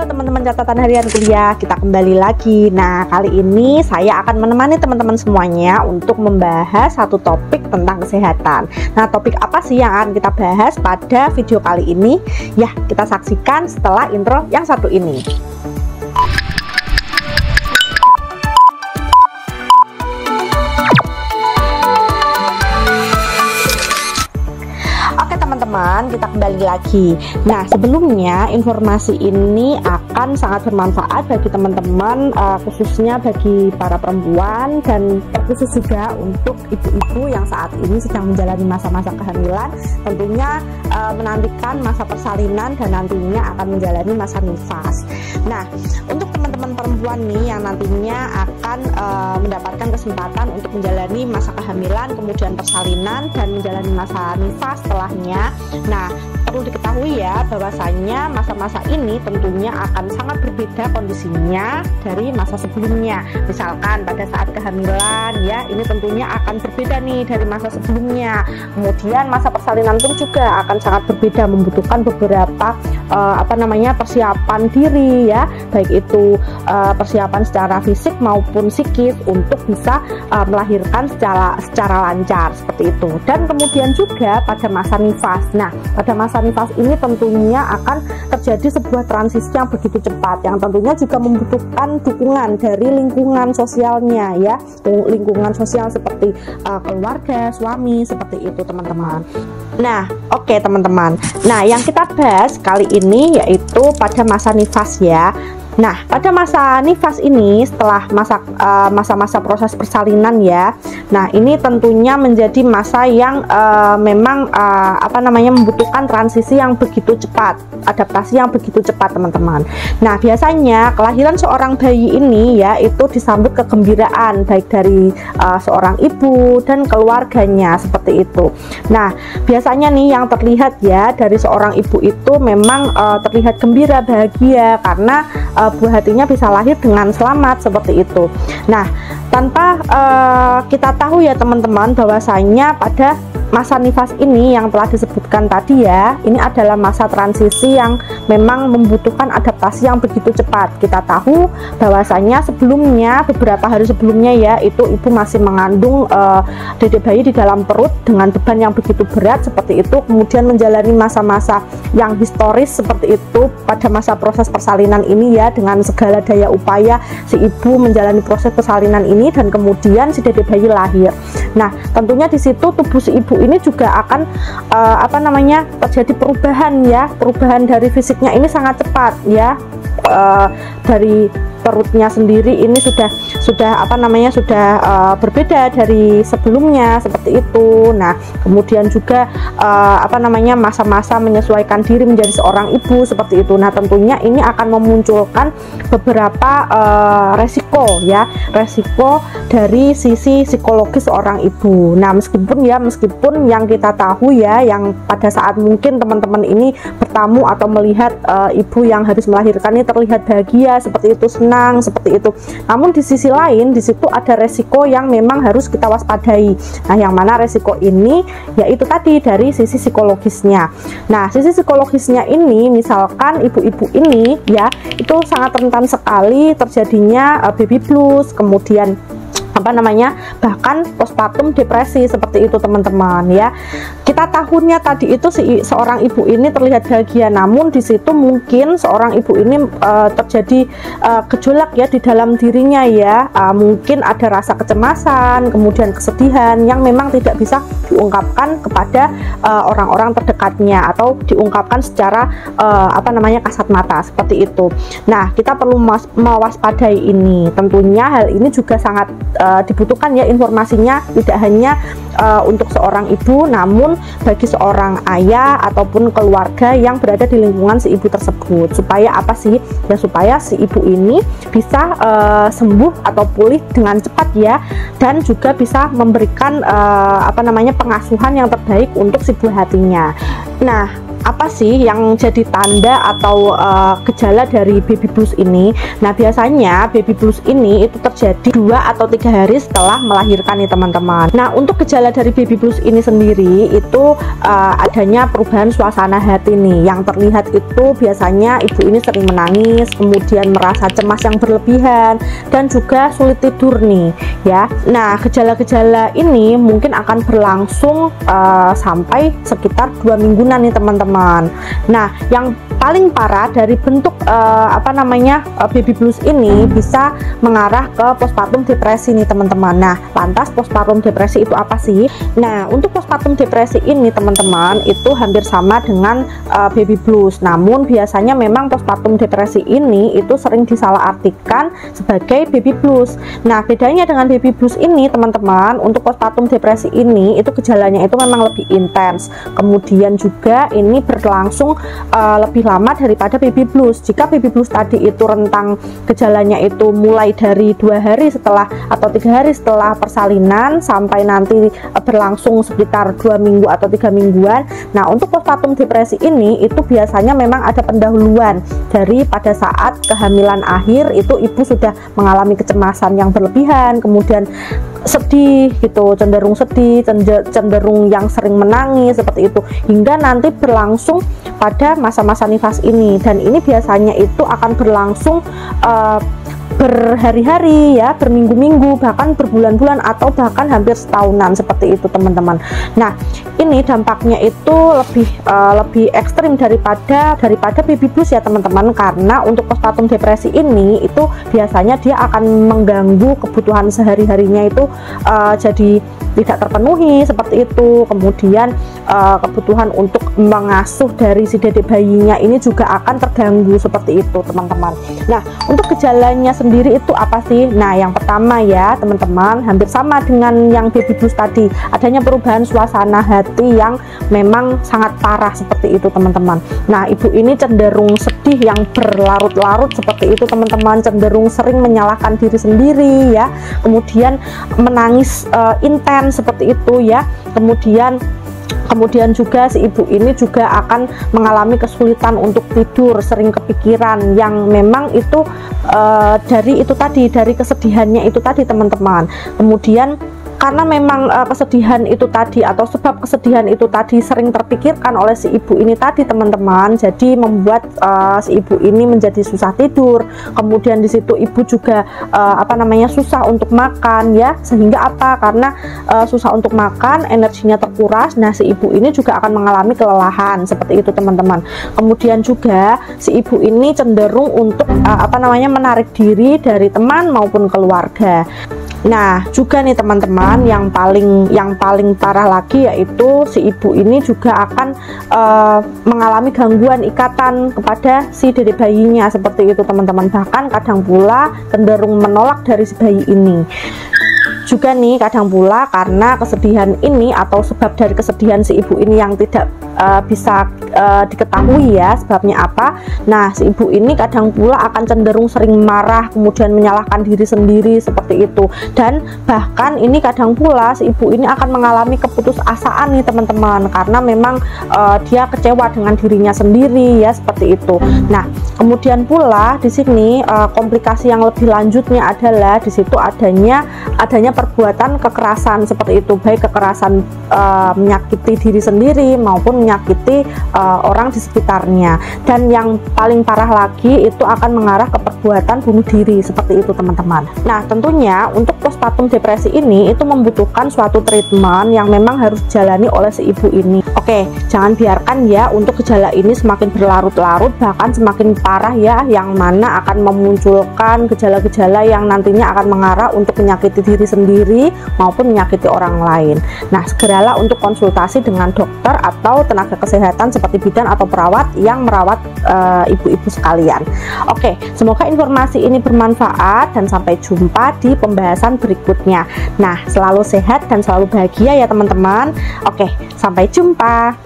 Halo teman-teman catatan harian kuliah, kita kembali lagi. Nah, kali ini saya akan menemani teman-teman semuanya untuk membahas satu topik tentang kesehatan. Nah, topik apa sih yang akan kita bahas pada video kali ini? Ya, kita saksikan setelah intro yang satu ini. Teman-teman, kita kembali lagi. Nah, sebelumnya informasi ini akan sangat bermanfaat bagi teman-teman, khususnya bagi para perempuan dan terkhusus juga untuk ibu-ibu yang saat ini sedang menjalani masa-masa kehamilan, tentunya menantikan masa persalinan dan nantinya akan menjalani masa nifas. Nah, untuk teman-teman perempuan nih yang nantinya akan mendapatkan kesempatan untuk menjalani masa kehamilan, kemudian persalinan dan menjalani masa nifas setelahnya. Nah, perlu diketahui ya bahwasanya masa-masa ini tentunya akan sangat berbeda kondisinya dari masa sebelumnya. Misalkan pada saat kehamilan ya, ini tentunya akan berbeda nih dari masa sebelumnya. Kemudian masa persalinan pun juga akan sangat berbeda, membutuhkan beberapa persiapan diri ya, baik itu persiapan secara fisik maupun psikis untuk bisa melahirkan secara lancar seperti itu. Dan kemudian juga pada masa nifas. Nah, pada masa nifas ini tentunya akan terjadi sebuah transisi yang begitu cepat, yang tentunya juga membutuhkan dukungan dari lingkungan sosialnya ya, lingkungan sosial seperti keluarga, suami, seperti itu teman-teman. Nah, oke teman-teman. Nah, yang kita bahas kali ini yaitu pada masa nifas ya. Nah, pada masa nifas ini setelah masa-masa proses persalinan ya. Nah, ini tentunya menjadi masa yang memang membutuhkan transisi yang begitu cepat, adaptasi yang begitu cepat teman-teman. Nah, biasanya kelahiran seorang bayi ini ya itu disambut kegembiraan baik dari seorang ibu dan keluarganya seperti itu. Nah, biasanya nih yang terlihat ya dari seorang ibu itu memang terlihat gembira, bahagia karena buah hatinya bisa lahir dengan selamat seperti itu. Nah, tanpa kita tahu ya teman-teman bahwasanya pada masa nifas ini yang telah disebutkan tadi ya, ini adalah masa transisi yang memang membutuhkan adaptasi yang begitu cepat. Kita tahu bahwasanya sebelumnya, beberapa hari sebelumnya ya, itu ibu masih mengandung dedek bayi di dalam perut dengan beban yang begitu berat seperti itu, kemudian menjalani masa-masa yang historis seperti itu pada masa proses persalinan ini ya, dengan segala daya upaya si ibu menjalani proses persalinan ini dan kemudian si dedek bayi lahir. Nah, tentunya di situ tubuh si ibu ini juga akan terjadi perubahan ya, perubahan dari fisiknya ini sangat cepat ya, dari perutnya sendiri ini sudah berbeda dari sebelumnya seperti itu. Nah, kemudian juga masa-masa menyesuaikan diri menjadi seorang ibu seperti itu. Nah, tentunya ini akan memunculkan beberapa resiko dari sisi psikologis seorang ibu. Nah, meskipun yang kita tahu ya, yang pada saat mungkin teman-teman ini bertamu atau melihat ibu yang habis melahirkan ini terlihat bahagia seperti itu, senang seperti itu. Namun di sisi lain di situ ada resiko yang memang harus kita waspadai. Nah, yang mana resiko ini yaitu tadi dari sisi psikologisnya. Nah, sisi psikologisnya ini misalkan ibu-ibu ini ya itu sangat rentan sekali terjadinya baby blues, kemudian bahkan postpartum depresi seperti itu teman-teman ya. Kita tahunnya tadi itu seorang ibu ini terlihat bahagia, namun di situ mungkin seorang ibu ini terjadi gejolak ya di dalam dirinya ya, mungkin ada rasa kecemasan, kemudian kesedihan yang memang tidak bisa diungkapkan kepada orang-orang terdekatnya atau diungkapkan secara kasat mata seperti itu. Nah, kita perlu mewaspadai ini. Tentunya hal ini juga sangat dibutuhkan ya informasinya, tidak hanya untuk seorang ibu, namun bagi seorang ayah ataupun keluarga yang berada di lingkungan si ibu tersebut. Supaya apa sih? Ya supaya si ibu ini bisa sembuh atau pulih dengan cepat ya, dan juga bisa memberikan pengasuhan yang terbaik untuk si buah hatinya. Nah, apa sih yang jadi tanda atau gejala dari baby blues ini? Nah, biasanya baby blues ini itu terjadi 2 atau 3 hari setelah melahirkan nih teman-teman. Nah, untuk gejala dari baby blues ini sendiri itu adanya perubahan suasana hati nih. Yang terlihat itu biasanya ibu ini sering menangis, kemudian merasa cemas yang berlebihan, dan juga sulit tidur nih ya. Nah, gejala-gejala ini mungkin akan berlangsung sampai sekitar 2 mingguan nih teman-teman. Nah, yang paling parah dari bentuk baby blues ini bisa mengarah ke postpartum depresi nih teman-teman. Nah, lantas postpartum depresi itu apa sih? Nah, untuk postpartum depresi ini teman-teman itu hampir sama dengan baby blues, namun biasanya memang postpartum depresi ini itu sering disalahartikan sebagai baby blues. Nah, bedanya dengan baby blues ini teman-teman, untuk postpartum depresi ini itu gejalanya itu memang lebih intens, kemudian juga ini berlangsung lebih lama daripada baby blues. Jika baby blues tadi itu rentang gejalanya itu mulai dari 2 hari setelah atau 3 hari setelah persalinan sampai nanti berlangsung sekitar 2 minggu atau 3 mingguan. Nah, untuk postpartum depresi ini itu biasanya memang ada pendahuluan dari pada saat kehamilan akhir itu ibu sudah mengalami kecemasan yang berlebihan, kemudian sedih gitu, cenderung sedih, cenderung yang sering menangis seperti itu, hingga nanti berlangsung pada masa-masa nifas ini. Dan ini biasanya itu akan berlangsung berhari-hari ya, berminggu-minggu, bahkan berbulan-bulan, atau bahkan hampir setahunan seperti itu teman-teman. Nah, ini dampaknya itu lebih ekstrim daripada baby blues ya teman-teman, karena untuk postpartum depresi ini itu biasanya dia akan mengganggu kebutuhan sehari-harinya itu jadi tidak terpenuhi seperti itu. Kemudian kebutuhan untuk mengasuh dari si dedek bayinya ini juga akan terganggu seperti itu teman-teman. Nah, untuk gejalanya sendiri itu apa sih? Nah, yang pertama ya teman-teman, hampir sama dengan yang baby blues tadi, adanya perubahan suasana hati yang memang sangat parah seperti itu teman-teman. Nah, ibu ini cenderung sedih yang berlarut-larut seperti itu teman-teman, cenderung sering menyalahkan diri sendiri ya, kemudian menangis intens seperti itu ya, kemudian juga si ibu ini juga akan mengalami kesulitan untuk tidur, sering kepikiran, yang memang itu dari kesedihannya itu tadi teman-teman. Kemudian karena memang kesedihan itu tadi atau sebab kesedihan itu tadi sering terpikirkan oleh si ibu ini tadi teman-teman, jadi membuat si ibu ini menjadi susah tidur. Kemudian di situ ibu juga susah untuk makan ya, sehingga karena susah untuk makan, energinya terkuras. Nah, si ibu ini juga akan mengalami kelelahan seperti itu teman-teman. Kemudian juga si ibu ini cenderung untuk menarik diri dari teman maupun keluarga. Nah, juga nih teman-teman, yang paling parah lagi yaitu si ibu ini juga akan mengalami gangguan ikatan kepada si dedek bayinya seperti itu teman-teman. Bahkan kadang pula cenderung menolak dari si bayi ini. Juga nih kadang pula karena kesedihan ini atau sebab dari kesedihan si ibu ini yang tidak bisa diketahui ya sebabnya apa. Nah, si ibu ini kadang pula akan cenderung sering marah, kemudian menyalahkan diri sendiri seperti itu. Dan bahkan ini kadang pula si ibu ini akan mengalami keputusasaan nih teman-teman, karena memang dia kecewa dengan dirinya sendiri ya seperti itu. Nah, kemudian pula di sini komplikasi yang lebih lanjutnya adalah di situ adanya perbuatan kekerasan seperti itu, baik kekerasan menyakiti diri sendiri maupun menyakiti orang di sekitarnya. Dan yang paling parah lagi itu akan mengarah ke perbuatan bunuh diri seperti itu teman-teman. Nah, tentunya untuk postpartum depresi ini itu membutuhkan suatu treatment yang memang harus dijalani oleh si ibu ini. Oke, jangan biarkan ya untuk gejala ini semakin berlarut-larut, bahkan semakin parah ya, yang mana akan memunculkan gejala-gejala yang nantinya akan mengarah untuk menyakiti diri sendiri maupun menyakiti orang lain. Nah, segeralah untuk konsultasi dengan dokter atau tenaga kesehatan seperti bidan atau perawat yang merawat ibu-ibu sekalian. Oke, semoga informasi ini bermanfaat dan sampai jumpa di pembahasan berikutnya. Nah, selalu sehat dan selalu bahagia ya teman-teman. Oke, sampai jumpa.